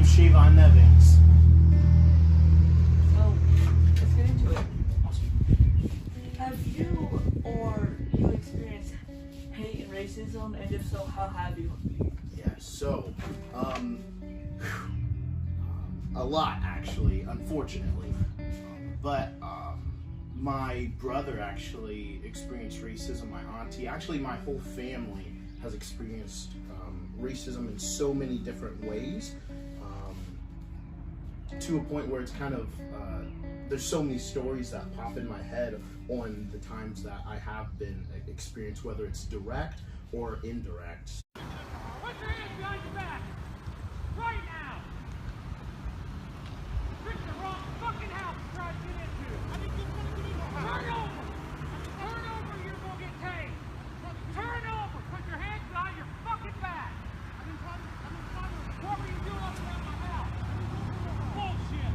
Shiva Nevins. So, let's get into it. Have you or you experienced hate and racism, and if so, how have you? Yeah, so, a lot actually, unfortunately. But my brother actually experienced racism, my auntie, actually my whole family has experienced racism in so many different ways, to a point where it's kind of, there's so many stories that pop in my head on the times that I have been experienced, whether it's direct or indirect. Put your hands behind your back! Right now! This is the wrong fucking house to try to get into! I think you're gonna get in the house! Turn over! Turn over, you're gonna get tased! Turn over! Put your hands behind your fucking back! What were you doing up around my house? Bullshit!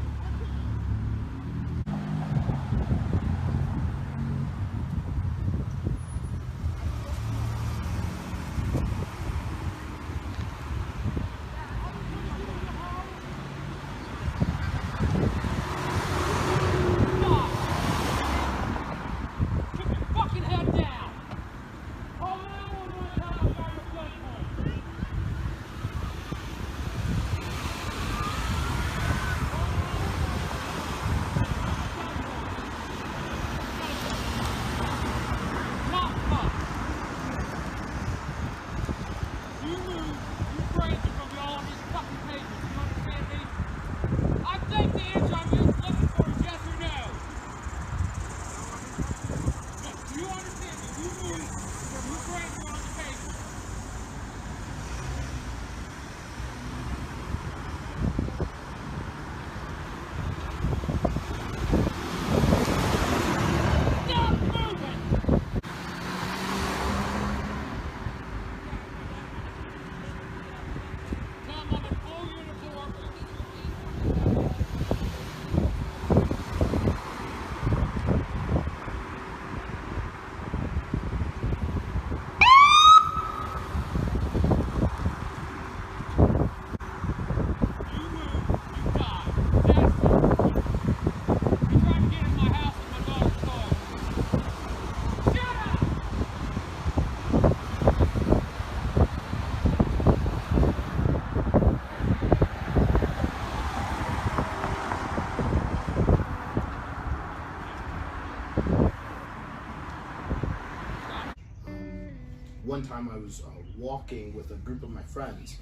One time I was walking with a group of my friends,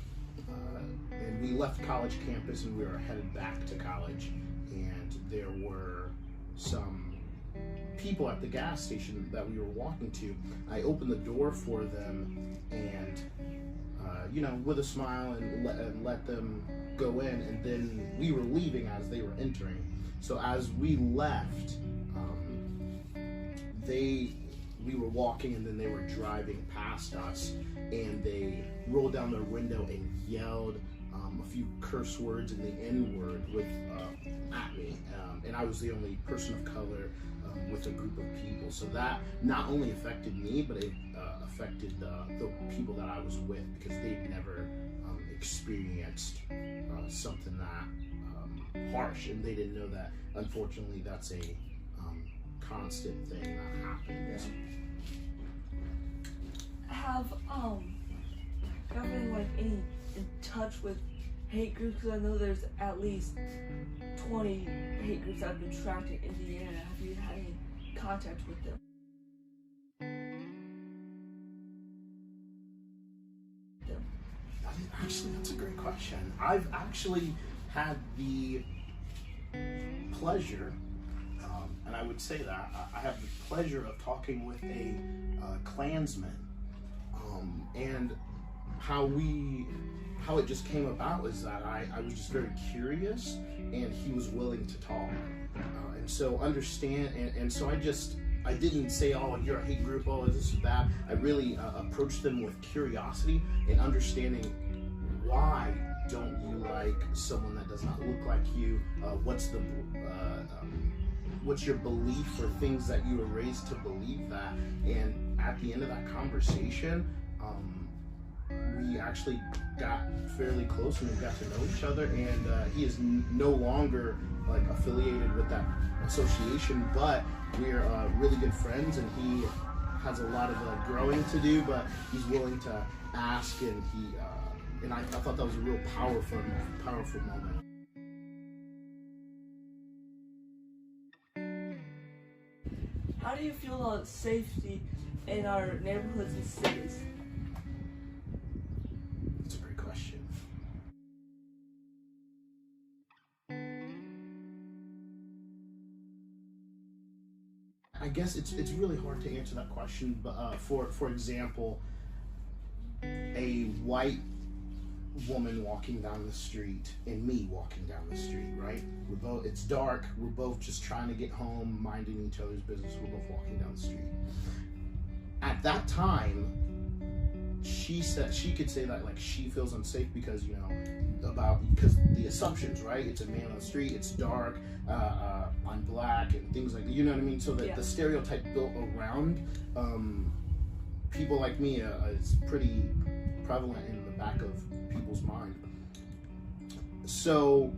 and we left college campus and we were headed back to college, and there were some people at the gas station that we were walking to. I opened the door for them and you know, with a smile, and let them go in, and then we were leaving as they were entering. So as we left, we were walking, and then they were driving past us, and they rolled down their window and yelled a few curse words and the N-word at me, and I was the only person of color with a group of people. So that not only affected me, but it affected the people that I was with, because they'd never experienced something that harsh, and they didn't know that unfortunately that's a constant thing that happens. Have you been like in touch with hate groups? Because I know there's at least 20 hate groups that have been tracked in Indiana. Have you had any contact with them? Actually, that's a great question. I've actually had the pleasure, and I would say that I have the pleasure of talking with a Klansman, and how it just came about is that I was just very curious, and he was willing to talk, and so I didn't say, oh, you're a hate group, oh, this is bad. I really approached them with curiosity and understanding, why don't you like someone that does not look like you? What's your belief for things that you were raised to believe that? And at the end of that conversation, we actually got fairly close and we got to know each other, and he is no longer like affiliated with that association, but we're really good friends, and he has a lot of growing to do, but he's willing to ask, and I thought that was a real powerful moment. How do you feel about safety in our neighborhoods and cities? That's a great question. I guess it's really hard to answer that question, but for example, a white woman walking down the street and me walking down the street, right? It's dark, we're both just trying to get home, minding each other's business, we're both walking down the street. At that time, she could say that like she feels unsafe because, you know, because the assumptions, right? It's a man on the street, it's dark, I'm black, and things like that, you know what I mean? So that the stereotype built around people like me is pretty prevalent in the back of people's mind. So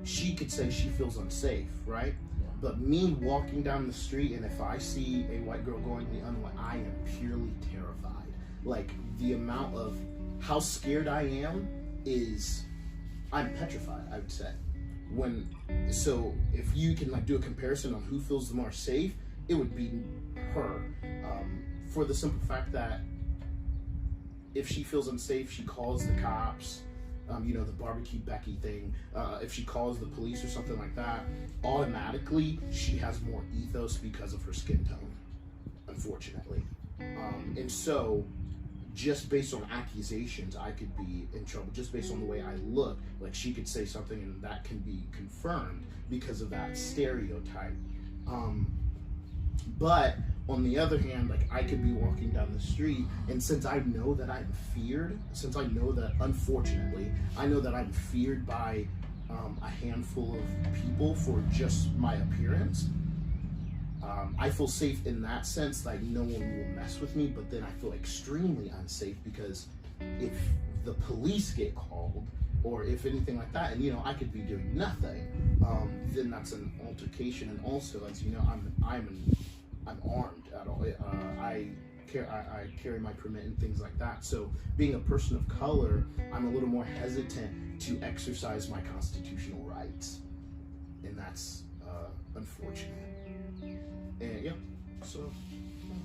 she could say she feels unsafe, right? But me walking down the street, and if I see a white girl going the other way, I am purely terrified. Like, the amount of how scared I am I'm petrified, I would say. So if you can like do a comparison on who feels the more safe, it would be her. For the simple fact that if she feels unsafe, she calls the cops, you know, the barbecue Becky thing. If she calls the police or something like that, automatically she has more ethos because of her skin tone, unfortunately. And so just based on accusations, I could be in trouble just based on the way I look. Like, she could say something and that can be confirmed because of that stereotype. But on the other hand, like, I could be walking down the street, and since I know that I'm feared, since I know that, unfortunately, I know that I'm feared by a handful of people for just my appearance, I feel safe in that sense, like no one will mess with me. But then I feel extremely unsafe because if the police get called, or if anything like that, and you know, I could be doing nothing, then that's an altercation. And also, as you know, I'm armed at all. I carry my permit and things like that. So being a person of color, I'm a little more hesitant to exercise my constitutional rights, and that's unfortunate. And yeah, so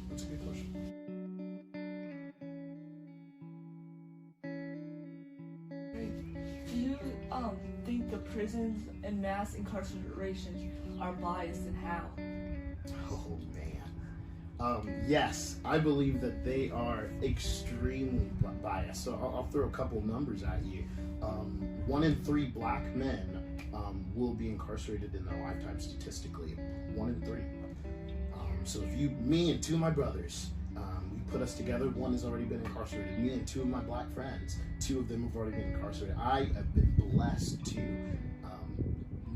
that's a good question. Do you think the prisons and mass incarcerations are biased, and how? Oh man. Yes, I believe that they are extremely biased. So I'll throw a couple numbers at you. 1 in 3 black men will be incarcerated in their lifetime statistically. 1 in 3. So if me and 2 of my brothers, we put us together, 1 has already been incarcerated. Me and 2 of my black friends, 2 of them have already been incarcerated. I have been blessed to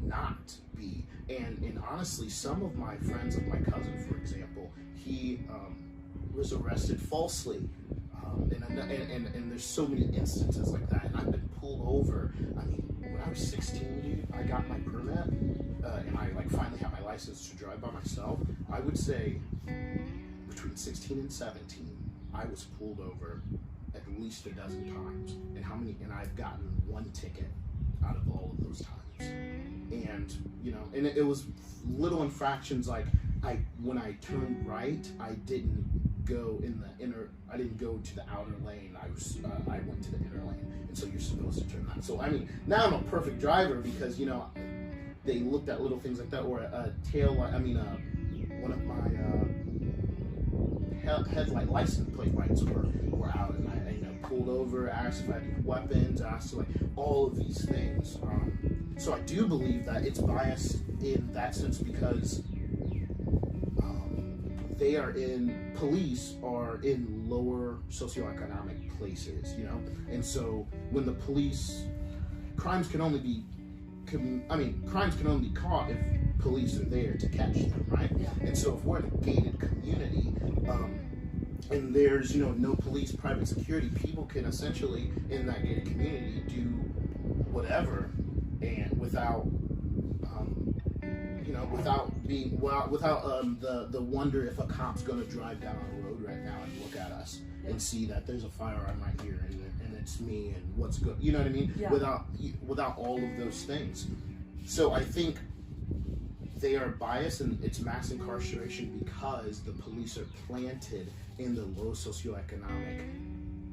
not be. And honestly, some of my friends, like my cousin, for example, he was arrested falsely. And there's so many instances like that. And I've been pulled over. I mean, when I was 16, dude, I got my permit, and I like finally had my license to drive by myself. I would say between 16 and 17, I was pulled over at least a dozen times. And I've gotten 1 ticket out of all of those times. And you know, and it was little infractions, like when I turned right, I didn't go I didn't go to the outer lane. I went to the inner lane, and so you're supposed to turn that. So I mean, now I'm a perfect driver because, you know, they looked at little things like that, or a tail light. I mean, one of my headlight license plate lights were out, and I pulled over, asked if I had weapons, asked like all of these things. So I do believe that it's biased in that sense because police are in lower socioeconomic places, you know? And so when the police, crimes can only be caught if police are there to catch them, right? Yeah. And so if we're in a gated community, and there's, you know, no police, private security, people can essentially, in that gated community, do whatever, and without, you know, without the wonder if a cop's going to drive down the road right now and look at us and see that there's a firearm right here and it's me and what's good, you know what I mean? Yeah. Without all of those things. So I think they are biased, and it's mass incarceration because the police are planted in the low socioeconomic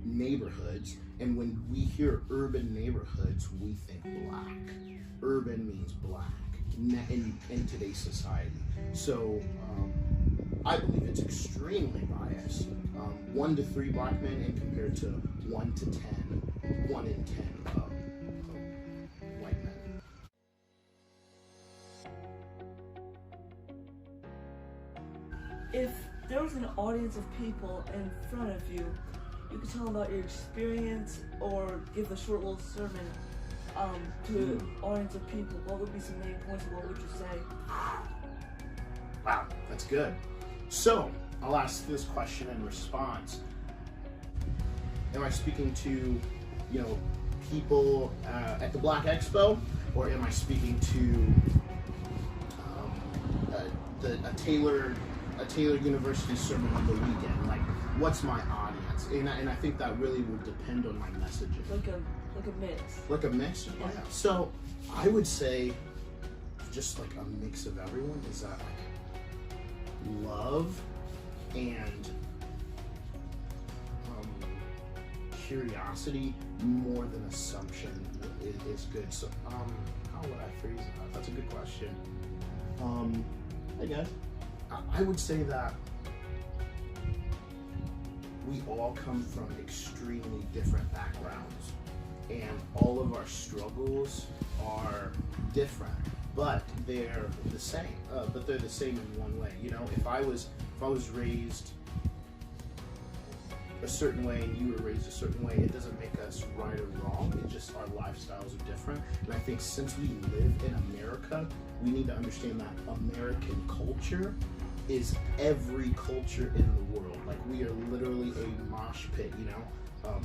neighborhoods, and when we hear urban neighborhoods, we think black. Urban means black in today's society. So I believe it's extremely biased. 1 to 3 black men and compared to 1 to 10, 1 in 10 white men. If there was an audience of people in front of you, you could tell them about your experience or give a short little sermon to an audience of people. What would be some main points, and what would you say? Wow, that's good. So, I'll ask this question in response. Am I speaking to, you know, people at the Black Expo, or am I speaking to a Taylor University sermon on the weekend? Like, what's my audience? And I think that really will depend on my messaging. Like a mix. Like a mix? Yeah. Yeah. So I would say just like a mix of everyone. Is that like love and curiosity more than assumption is good. So how would I phrase that? That's a good question. I guess I would say that we all come from extremely different backgrounds, and all of our struggles are different, but they're the same. But they're the same in one way. You know, if I was raised a certain way and you were raised a certain way, it doesn't make us right or wrong. It's just our lifestyles are different. And I think since we live in America, we need to understand that American culture is every culture in the world. Like, we are literally a mosh pit, you know?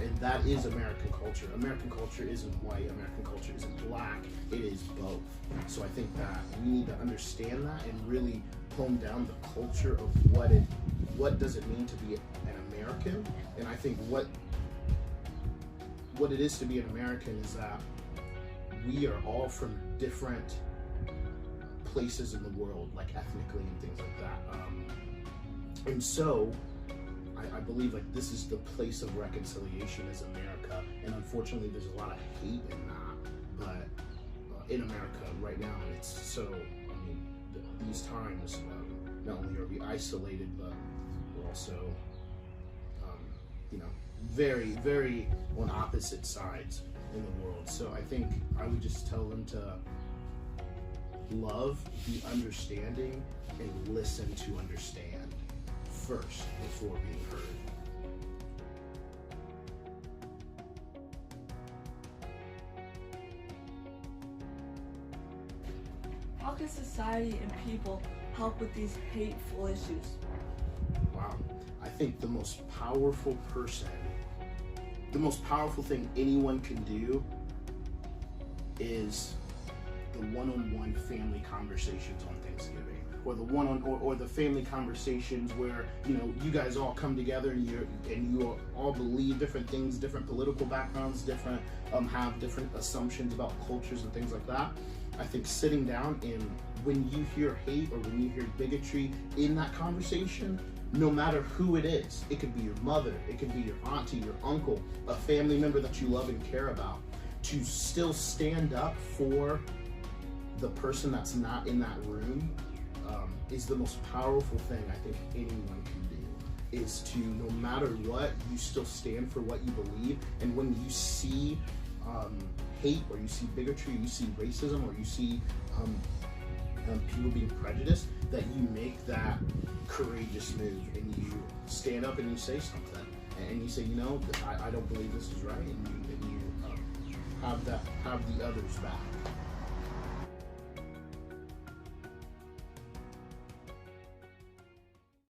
And that is American culture. American culture isn't white, American culture isn't black, it is both. So I think that we need to understand that and really hone down the culture of what does it mean to be an American. And I think what it is to be an American is that we are all from different places in the world, like ethnically and things like that. And so I believe like this is the place of reconciliation is America, and unfortunately there's a lot of hate in that, but in America right now, and it's so, I mean, these times, not only are we isolated, but we're also, you know, very, very on opposite sides in the world. So I think I would just tell them to love, be understanding, and listen to understand first before being heard. How can society and people help with these hateful issues? Wow. I think the most powerful thing anyone can do is the one-on-one family conversations on Thanksgiving, or or the family conversations where, you know, you guys all come together and you all believe different things, different political backgrounds, different have different assumptions about cultures and things like that. I think sitting down, and when you hear hate or when you hear bigotry in that conversation, no matter who it is, it could be your mother, it could be your auntie, your uncle, a family member that you love and care about, to still stand up for the person that's not in that room is the most powerful thing I think anyone can do, is to, no matter what, you still stand for what you believe. And when you see hate, or you see bigotry, you see racism, or you see people being prejudiced, that you make that courageous move and you stand up and you say something, and you say, you know, I don't believe this is right, and you have the others back.